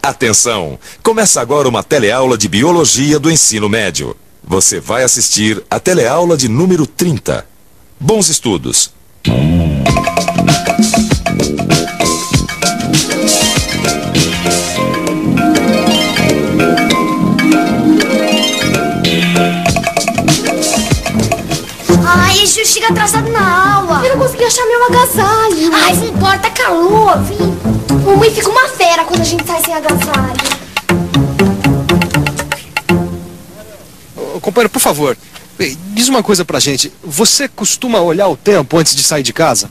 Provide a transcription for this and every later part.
Atenção! Começa agora uma teleaula de Biologia do Ensino Médio. Você vai assistir a teleaula de número 30. Bons estudos! Ai, Ju, chega atrasado na aula. Eu não consegui achar meu agasalho. Ai, não importa, calor, vim. Mamãe fica uma fera quando a gente sai sem agasalho. Companheiro, por favor, diz uma coisa pra gente. Você costuma olhar o tempo antes de sair de casa?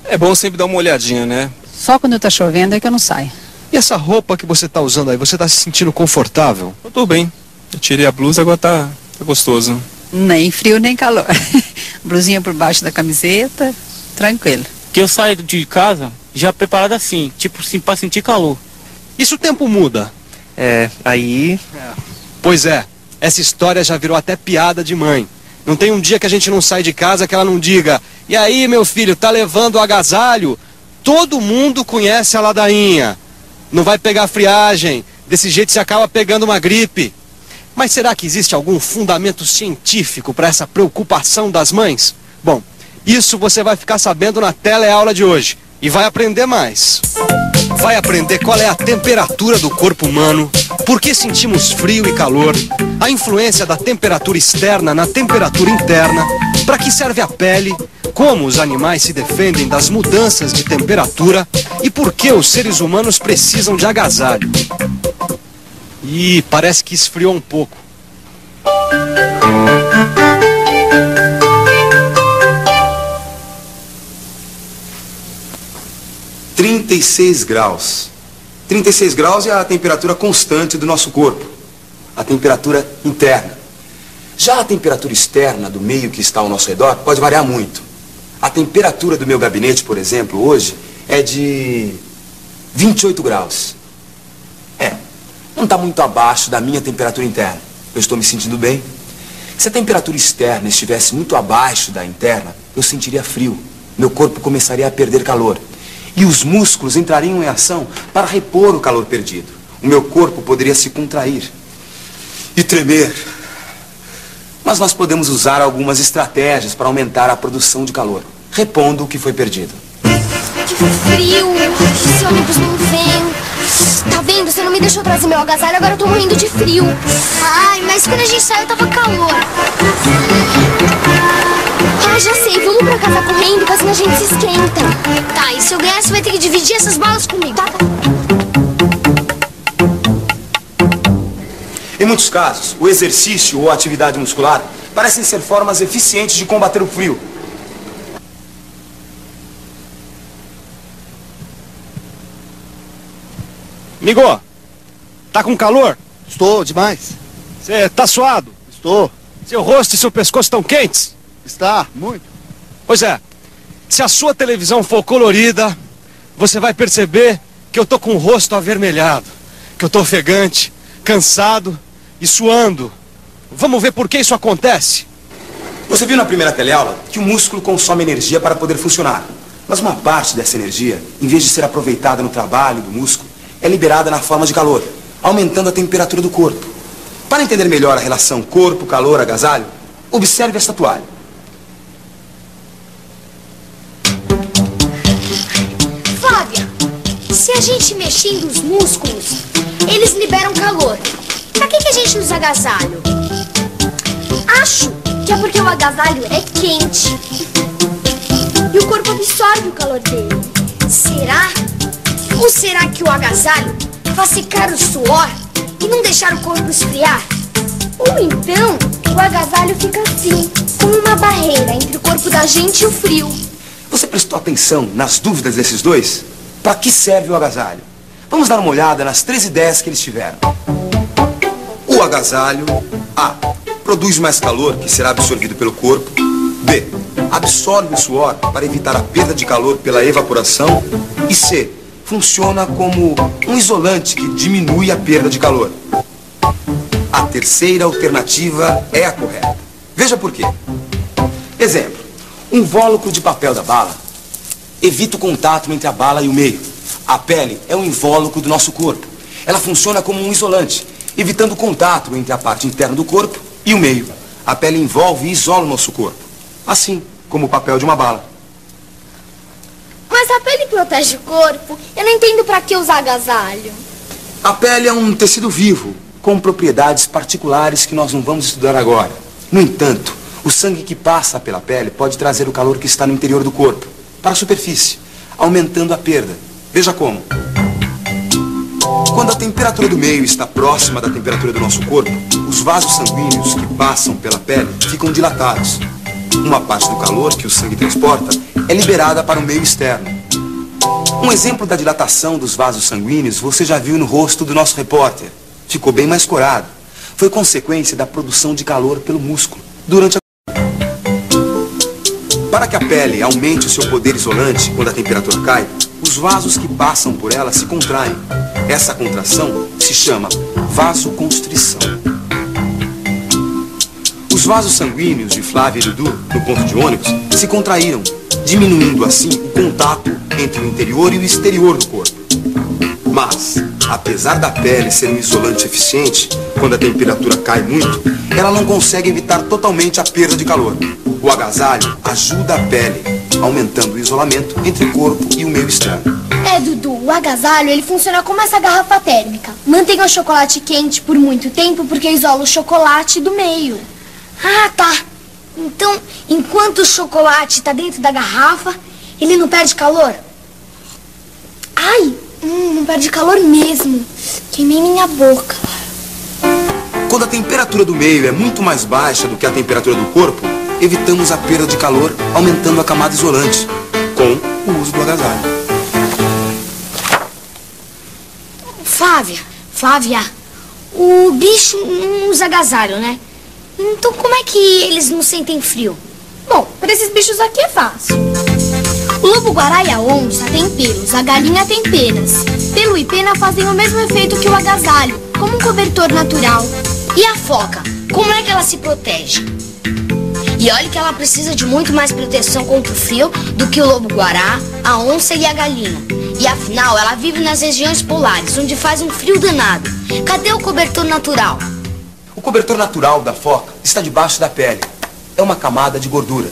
É bom sempre dar uma olhadinha, né? Só quando tá chovendo é que eu não saio. E essa roupa que você tá usando aí, você tá se sentindo confortável? Eu tô bem. Eu tirei a blusa, agora tá gostoso. Nem frio, nem calor. Blusinha por baixo da camiseta, tranquilo. Que eu saio de casa já preparado assim, tipo assim, pra sentir calor. E se o tempo muda? Pois é, essa história já virou até piada de mãe. Não tem um dia que a gente não sai de casa que ela não diga: e aí, meu filho, tá levando o agasalho? Todo mundo conhece a ladainha. Não vai pegar friagem, desse jeito você acaba pegando uma gripe. Mas será que existe algum fundamento científico para essa preocupação das mães? Bom, isso você vai ficar sabendo na teleaula de hoje. E vai aprender mais. Vai aprender qual é a temperatura do corpo humano, por que sentimos frio e calor, a influência da temperatura externa na temperatura interna, para que serve a pele, como os animais se defendem das mudanças de temperatura e por que os seres humanos precisam de agasalho. Ih, parece que esfriou um pouco. graus. 36 graus é a temperatura constante do nosso corpo, a temperatura interna. Já a temperatura externa do meio que está ao nosso redor pode variar muito. A temperatura do meu gabinete, por exemplo, hoje é de 28 graus. Não está muito abaixo da minha temperatura interna. Eu estou me sentindo bem. Se a temperatura externa estivesse muito abaixo da interna, eu sentiria frio. Meu corpo começaria a perder calor. E os músculos entrariam em ação para repor o calor perdido. O meu corpo poderia se contrair e tremer. Mas nós podemos usar algumas estratégias para aumentar a produção de calor, repondo o que foi perdido. Que frio! Esse ônibus não vem. Tá vendo? Você não me deixou trazer meu agasalho, agora eu tô morrendo de frio. Ai, mas quando a gente saiu tava calor. Ah, já sei. Vamos pra casa correndo, que assim a gente se esquenta. Tá, e se eu ganhar, você vai ter que dividir essas balas comigo. Tá. Em muitos casos, o exercício ou a atividade muscular parecem ser formas eficientes de combater o frio. Amigo, tá com calor? Estou, demais. Você tá suado? Estou. Seu rosto e seu pescoço estão quentes? Está, muito. Pois é, se a sua televisão for colorida, você vai perceber que eu tô com o rosto avermelhado, que eu tô ofegante, cansado e suando. Vamos ver por que isso acontece? Você viu na primeira teleaula que o músculo consome energia para poder funcionar. Mas uma parte dessa energia, em vez de ser aproveitada no trabalho do músculo, é liberada na forma de calor, aumentando a temperatura do corpo. Para entender melhor a relação corpo, calor, agasalho, observe esta toalha. Flávia, se a gente mexendo os músculos, eles liberam calor. Pra que a gente usa agasalho? Acho que é porque o agasalho é quente e o corpo absorve o calor dele. Será? Ou será que o agasalho vai secar o suor e não deixar o corpo esfriar? Ou então, o agasalho fica assim, como uma barreira entre o corpo da gente e o frio. Você prestou atenção nas dúvidas desses dois? Para que serve o agasalho? Vamos dar uma olhada nas 3 ideias que eles tiveram. O agasalho, A, produz mais calor que será absorvido pelo corpo. B, absorve o suor para evitar a perda de calor pela evaporação. E C, funciona como um isolante que diminui a perda de calor. A terceira alternativa é a correta. Veja por quê. Exemplo, um invólucro de papel da bala evita o contato entre a bala e o meio. A pele é um invólucro do nosso corpo. Ela funciona como um isolante, evitando o contato entre a parte interna do corpo e o meio. A pele envolve e isola o nosso corpo, assim como o papel de uma bala. Mas a pele protege o corpo. Eu não entendo pra que usar agasalho. A pele é um tecido vivo, com propriedades particulares que nós não vamos estudar agora. No entanto, o sangue que passa pela pele pode trazer o calor que está no interior do corpo para a superfície, aumentando a perda. Veja como. Quando a temperatura do meio está próxima da temperatura do nosso corpo, os vasos sanguíneos que passam pela pele ficam dilatados. Uma parte do calor que o sangue transporta é liberada para o meio externo. Um exemplo da dilatação dos vasos sanguíneos você já viu no rosto do nosso repórter. Ficou bem mais corado. Foi consequência da produção de calor pelo músculo durante a... Para que a pele aumente o seu poder isolante quando a temperatura cai, os vasos que passam por ela se contraem. Essa contração se chama vasoconstrição. Os vasos sanguíneos de Flávia e Dudu, no ponto de ônibus, se contraíram, diminuindo assim o contato entre o interior e o exterior do corpo. Mas, apesar da pele ser um isolante eficiente, quando a temperatura cai muito, ela não consegue evitar totalmente a perda de calor. O agasalho ajuda a pele, aumentando o isolamento entre o corpo e o meio externo. Dudu, o agasalho, ele funciona como essa garrafa térmica. Mantém o chocolate quente por muito tempo porque isola o chocolate do meio. Ah, tá. Então, enquanto o chocolate está dentro da garrafa, ele não perde calor? Ai, não perde calor mesmo. Queimei minha boca. Quando a temperatura do meio é muito mais baixa do que a temperatura do corpo, evitamos a perda de calor, aumentando a camada isolante, com o uso do agasalho. Flávia, o bicho não usa agasalho, né? Então como é que eles não sentem frio? Bom, para esses bichos aqui é fácil. O lobo-guará e a onça têm pelos, a galinha tem penas. Pelo e pena fazem o mesmo efeito que o agasalho, como um cobertor natural. E a foca, como é que ela se protege? E olha que ela precisa de muito mais proteção contra o frio do que o lobo-guará, a onça e a galinha. E afinal, ela vive nas regiões polares, onde faz um frio danado. Cadê o cobertor natural? O cobertor natural da foca está debaixo da pele. É uma camada de gordura.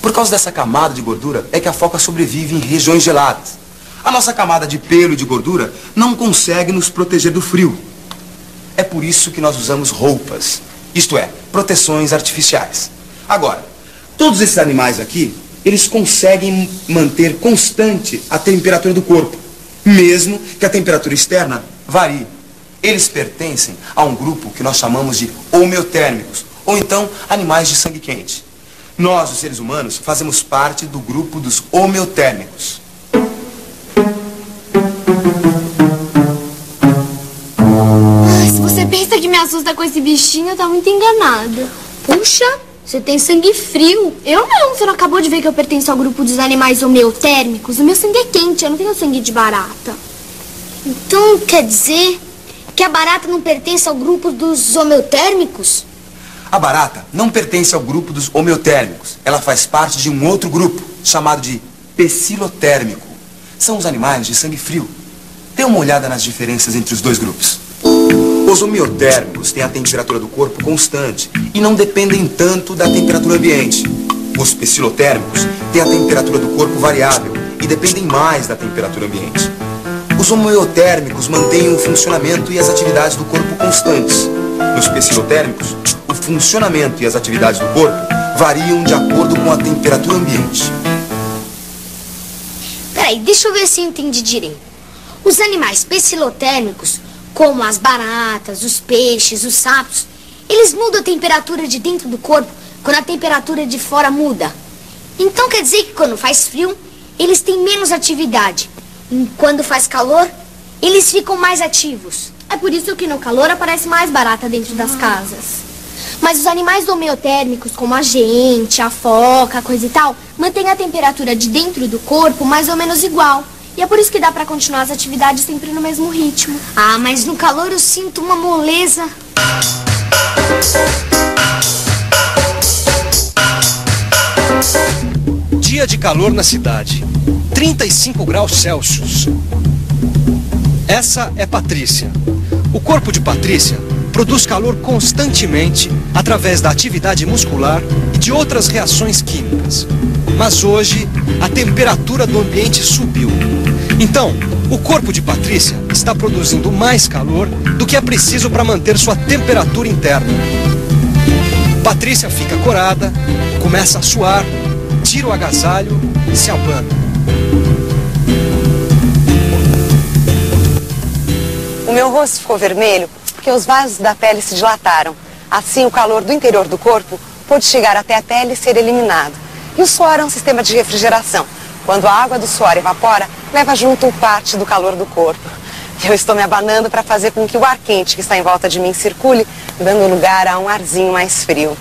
Por causa dessa camada de gordura é que a foca sobrevive em regiões geladas. A nossa camada de pelo e de gordura não consegue nos proteger do frio. É por isso que nós usamos roupas, isto é, proteções artificiais. Agora, todos esses animais aqui, eles conseguem manter constante a temperatura do corpo, mesmo que a temperatura externa varie. Eles pertencem a um grupo que nós chamamos de homeotérmicos, ou então animais de sangue quente. Nós, os seres humanos, fazemos parte do grupo dos homeotérmicos. Se você pensa que me assusta com esse bichinho, tá muito enganada. Puxa, você tem sangue frio. Eu não, você não acabou de ver que eu pertenço ao grupo dos animais homeotérmicos? O meu sangue é quente, eu não tenho sangue de barata. Então, quer dizer que a barata não pertence ao grupo dos homeotérmicos? A barata não pertence ao grupo dos homeotérmicos. Ela faz parte de um outro grupo, chamado de pecilotérmico. São os animais de sangue frio. Dê uma olhada nas diferenças entre os dois grupos. Os homeotérmicos têm a temperatura do corpo constante e não dependem tanto da temperatura ambiente. Os pecilotérmicos têm a temperatura do corpo variável e dependem mais da temperatura ambiente. Os homeotérmicos mantêm o funcionamento e as atividades do corpo constantes. Nos pecilotérmicos, o funcionamento e as atividades do corpo variam de acordo com a temperatura ambiente. Peraí, deixa eu ver se eu entendi direito. Os animais pecilotérmicos, como as baratas, os peixes, os sapos, eles mudam a temperatura de dentro do corpo quando a temperatura de fora muda. Então quer dizer que quando faz frio, eles têm menos atividade. E quando faz calor, eles ficam mais ativos. É por isso que no calor aparece mais barata dentro das casas. Mas os animais homeotérmicos, como a gente, a foca, coisa e tal, mantêm a temperatura de dentro do corpo mais ou menos igual. E é por isso que dá pra continuar as atividades sempre no mesmo ritmo. Ah, mas no calor eu sinto uma moleza. Dia de calor na cidade. 35 graus Celsius. Essa é Patrícia. O corpo de Patrícia produz calor constantemente através da atividade muscular e de outras reações químicas. Mas hoje, a temperatura do ambiente subiu. Então, o corpo de Patrícia está produzindo mais calor do que é preciso para manter sua temperatura interna. Patrícia fica corada, começa a suar, tira o agasalho e se abana. O meu rosto ficou vermelho porque os vasos da pele se dilataram. Assim, o calor do interior do corpo pôde chegar até a pele e ser eliminado. E o suor é um sistema de refrigeração. Quando a água do suor evapora, leva junto parte do calor do corpo. Eu estou me abanando para fazer com que o ar quente que está em volta de mim circule, dando lugar a um arzinho mais frio.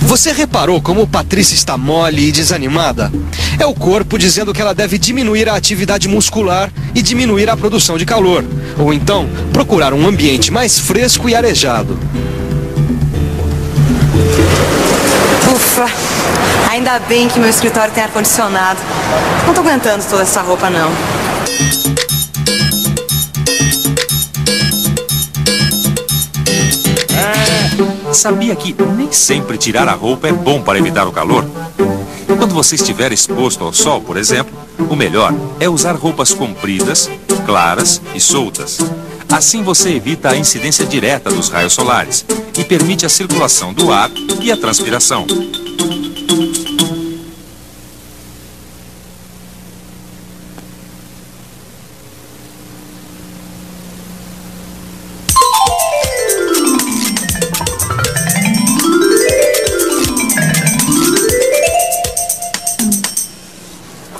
Você reparou como Patrícia está mole e desanimada? É o corpo dizendo que ela deve diminuir a atividade muscular e diminuir a produção de calor. Ou então, procurar um ambiente mais fresco e arejado. Ufa, ainda bem que meu escritório tem ar-condicionado. Não estou aguentando toda essa roupa, não. Sabia que nem sempre tirar a roupa é bom para evitar o calor? Quando você estiver exposto ao sol, por exemplo, o melhor é usar roupas compridas, claras e soltas. Assim você evita a incidência direta dos raios solares e permite a circulação do ar e a transpiração.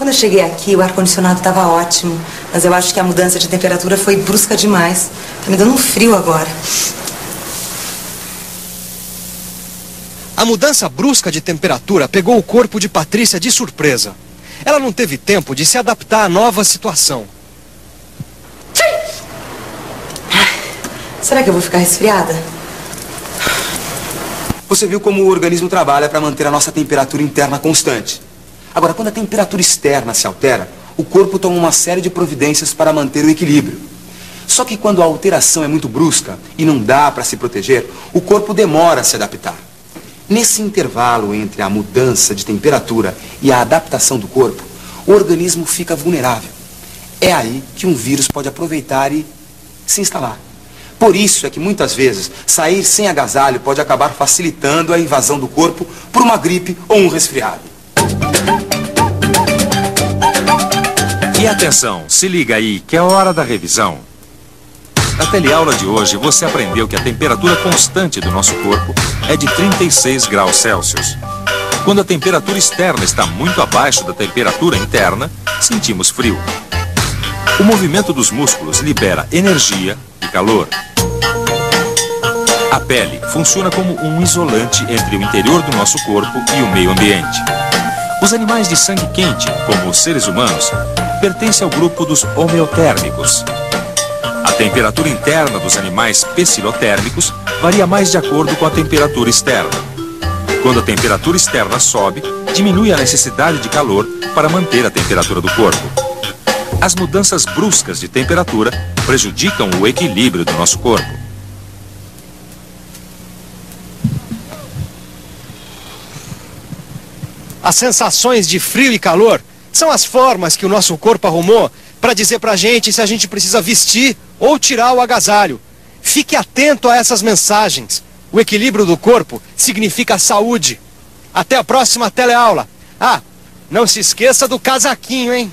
Quando eu cheguei aqui, o ar-condicionado estava ótimo, mas eu acho que a mudança de temperatura foi brusca demais. Tá me dando um frio agora. A mudança brusca de temperatura pegou o corpo de Patrícia de surpresa. Ela não teve tempo de se adaptar à nova situação. Será que eu vou ficar resfriada? Você viu como o organismo trabalha para manter a nossa temperatura interna constante. Agora, quando a temperatura externa se altera, o corpo toma uma série de providências para manter o equilíbrio. Só que quando a alteração é muito brusca e não dá para se proteger, o corpo demora a se adaptar. Nesse intervalo entre a mudança de temperatura e a adaptação do corpo, o organismo fica vulnerável. É aí que um vírus pode aproveitar e se instalar. Por isso é que muitas vezes sair sem agasalho pode acabar facilitando a invasão do corpo por uma gripe ou um resfriado. E atenção, se liga aí que é hora da revisão. Na teleaula de hoje você aprendeu que a temperatura constante do nosso corpo é de 36 graus Celsius. Quando a temperatura externa está muito abaixo da temperatura interna, sentimos frio. O movimento dos músculos libera energia e calor. A pele funciona como um isolante entre o interior do nosso corpo e o meio ambiente. Os animais de sangue quente, como os seres humanos, pertencem ao grupo dos homeotérmicos. A temperatura interna dos animais pecilotérmicos varia mais de acordo com a temperatura externa. Quando a temperatura externa sobe, diminui a necessidade de calor para manter a temperatura do corpo. As mudanças bruscas de temperatura prejudicam o equilíbrio do nosso corpo. As sensações de frio e calor são as formas que o nosso corpo arrumou para dizer pra gente se a gente precisa vestir ou tirar o agasalho. Fique atento a essas mensagens. O equilíbrio do corpo significa saúde. Até a próxima teleaula. Ah, não se esqueça do casaquinho, hein?